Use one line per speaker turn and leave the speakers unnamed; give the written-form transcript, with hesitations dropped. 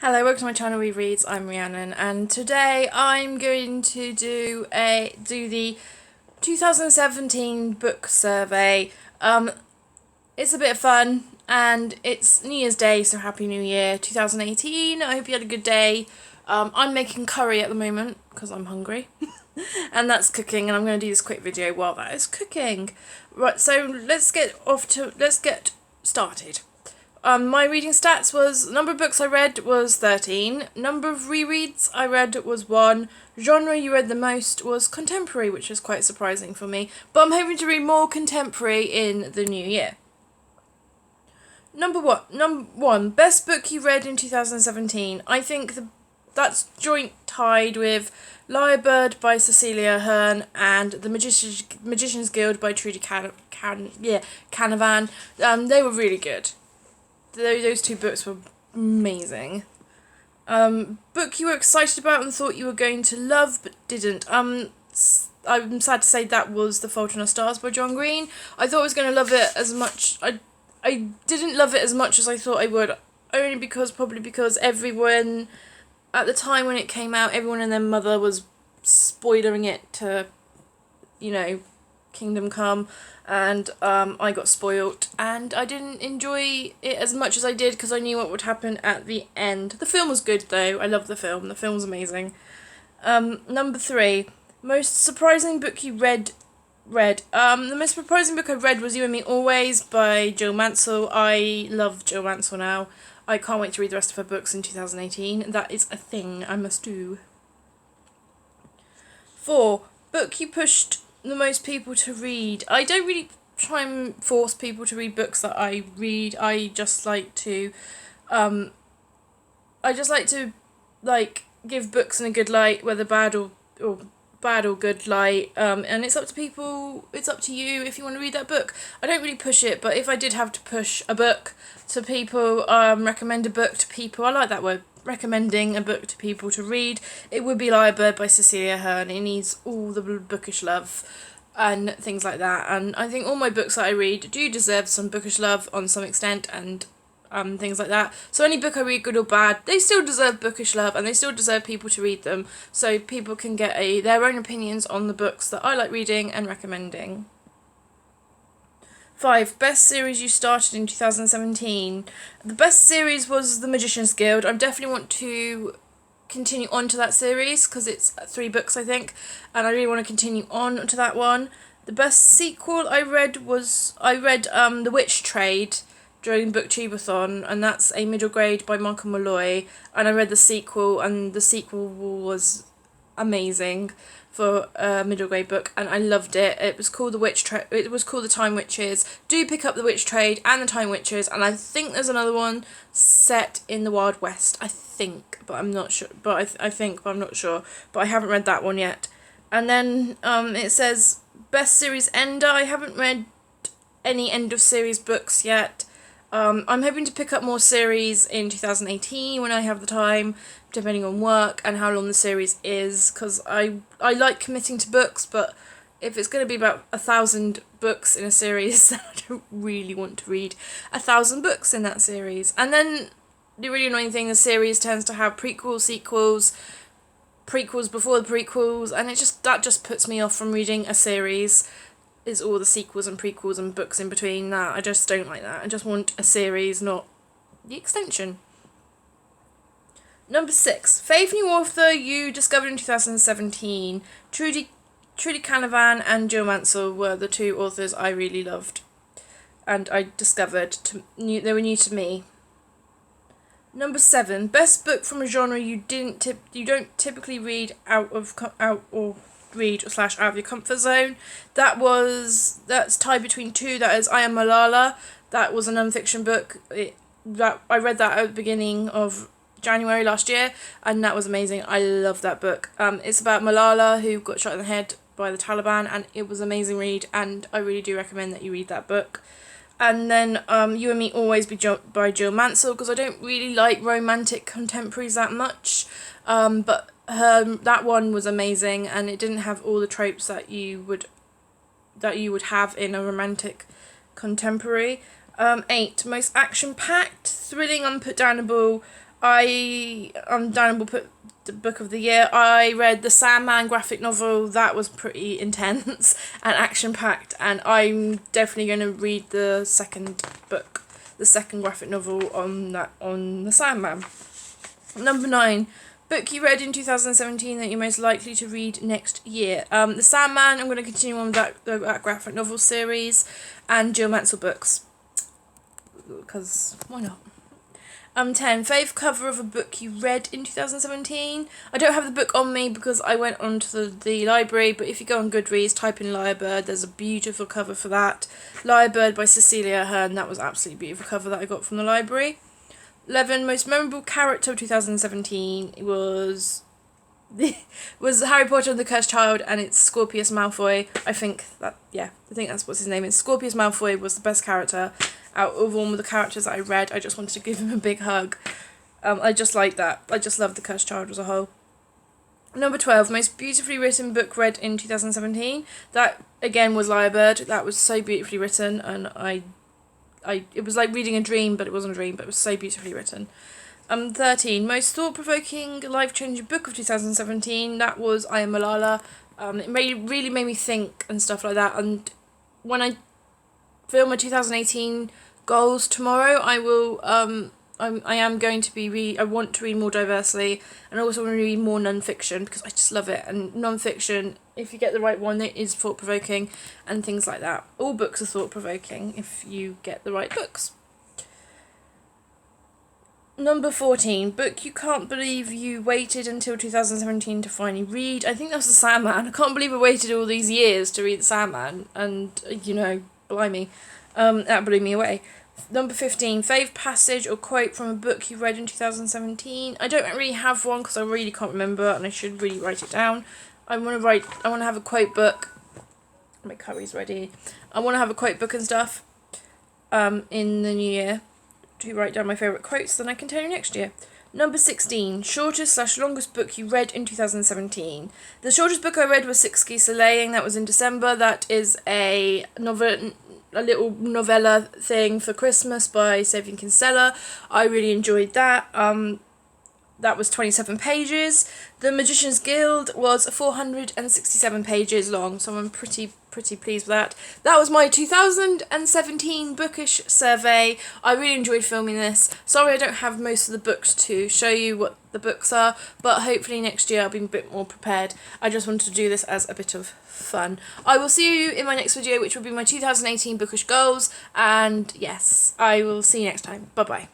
Hello, welcome to my channel Rereads. I'm Rhiannon, and today I'm going to do the 2017 book survey. It's a bit of fun, and it's New Year's Day, so Happy New Year 2018. I hope you had a good day. I'm making curry at the moment because I'm hungry, and that's cooking. And I'm going to do this quick video while that is cooking. Right, so let's get started. My reading stats was, number of books I read was 13, number of rereads I read was 1, genre you read the most was contemporary, which is quite surprising for me, but I'm hoping to read more contemporary in the new year. Number one, best book you read in 2017. I think that's joint tied with Lyrebird by Cecilia Ahern and The Magician's Guild by Trudy Canavan. They were really good. Those two books were amazing. Book you were excited about and thought you were going to love but didn't. I'm sad to say that was The Fault in Our Stars by John Green. I thought I was going to love it as much. I didn't love it as much as I thought I would. Probably because everyone, at the time when it came out, everyone and their mother was spoilering it to, Kingdom Come, and I got spoilt, and I didn't enjoy it as much as I did because I knew what would happen at the end. The film was good though. I love the film. The film was amazing. Number 3, most surprising book you read. The most surprising book I read was You and Me Always by Jill Mansell. I love Jill Mansell now. I can't wait to read the rest of her books in 2018. That is a thing I must do. 4, book you pushed the most people to read. I don't really try and force people to read books that I read. I just like to give books in a good light, whether bad or good light, and it's up to people. It's up to you if you want to read that book. I don't really push it, but if I did have to push a book to people, recommend a book to people, I like that word, recommending a book to people to read, it would be Lyrebird by Cecilia Ahern. It needs all the bookish love and things like that, and I think all my books that I read do deserve some bookish love on some extent, and things like that. So any book I read, good or bad, they still deserve bookish love, and they still deserve people to read them, so people can get their own opinions on the books that I like reading and recommending. 5, best series you started in 2017. The best series was The Magician's Guild. I definitely want to continue on to that series because it's 3 books, I think, and I really want to continue on to that one. The best sequel I read was The Witch Trade during Booktubeathon, and that's a middle grade by Michael Malloy, and I read the sequel, and the sequel was amazing for a middle grade book, and I loved it. It was called It was called The Time Witches. Do pick up The Witch Trade and The Time Witches, and I think there's another one set in the Wild West. I think, but I'm not sure. But I think, but I'm not sure. But I haven't read that one yet. And then it says best series ender. I haven't read any end of series books yet. I'm hoping to pick up more series in 2018 when I have the time, depending on work and how long the series is, because I like committing to books, but if it's going to be about 1,000 books in a series, I don't really want to read 1,000 books in that series. And then the really annoying thing, the series tends to have prequels, sequels, prequels before the prequels, and that just puts me off from reading a series. Is all the sequels and prequels and books in between. That I just don't like that. I just want a series, not the extension. Number 6, fave new author you discovered in 2017. Trudy Canavan and Jill Mansell were the 2 authors I really loved, and I discovered they were new to me. Number 7, best book from a genre you don't typically read out of your comfort zone. That's tied between 2. That is I Am Malala. That was a non-fiction book. I read that at the beginning of January last year, and that was amazing. I love that book. It's about Malala, who got shot in the head by the Taliban, and it was an amazing read, and I really do recommend that you read that book. And then You and Me Always by Jill Mansell, because I don't really like romantic contemporaries that much, but that one was amazing, and it didn't have all the tropes that you would have in a romantic contemporary. 8, most action-packed, thrilling, unputdownable, Darren will put the book of the year. I read the Sandman graphic novel. That was pretty intense and action packed, and I'm definitely going to read the second book, the second graphic novel on the Sandman. Number 9, book you read in 2017 that you're most likely to read next year. The Sandman, I'm going to continue on with that graphic novel series, and Jill Mansell books, because why not? 10, fave cover of a book you read in 2017. I don't have the book on me because I went onto the library, but if you go on Goodreads, type in Lyrebird, there's a beautiful cover for that. Lyrebird by Cecilia Ahern, that was absolutely beautiful cover that I got from the library. 11, most memorable character of 2017 was Harry Potter and the Cursed Child, and it's Scorpius Malfoy. I think that's what his name is. Scorpius Malfoy was the best character out of all of the characters that I read. I just wanted to give him a big hug. I just like that. I just love the Cursed Child as a whole. Number 12, most beautifully written book read in 2017. That again was Lyrebird. That was so beautifully written, and it was like reading a dream, but it wasn't a dream, but it was so beautifully written. 13, most thought-provoking, life-changing book of 2017. That was I Am Malala. It really made me think and stuff like that. And when I film my 2018 goals tomorrow, I will. I am going to be I want to read more diversely, and I also want to read more non-fiction because I just love it. And non-fiction, if you get the right one, it is thought-provoking and things like that. All books are thought-provoking if you get the right books. Number 14, book you can't believe you waited until 2017 to finally read. I think that's The Sandman. I can't believe I waited all these years to read The Sandman, and, blimey, that blew me away. Number 15, fave passage or quote from a book you read in 2017. I don't really have one because I really can't remember, and I should really write it down. I want to have a quote book. My curry's ready. I want to have a quote book and stuff in the new year to write down my favourite quotes, then I can tell you next year. Number 16, shortest/longest book you read in 2017. The shortest book I read was Six Geese a-Laying. That was in December. That is a little novella thing for Christmas by Saving Kinsella. I really enjoyed that. That was 27 pages. The Magician's Guild was 467 pages long, so I'm pretty pleased with that. That was my 2017 bookish survey. I really enjoyed filming this. Sorry I don't have most of the books to show you what the books are, but hopefully next year I'll be a bit more prepared. I just wanted to do this as a bit of fun. I will see you in my next video, which will be my 2018 bookish goals, and yes, I will see you next time. Bye bye.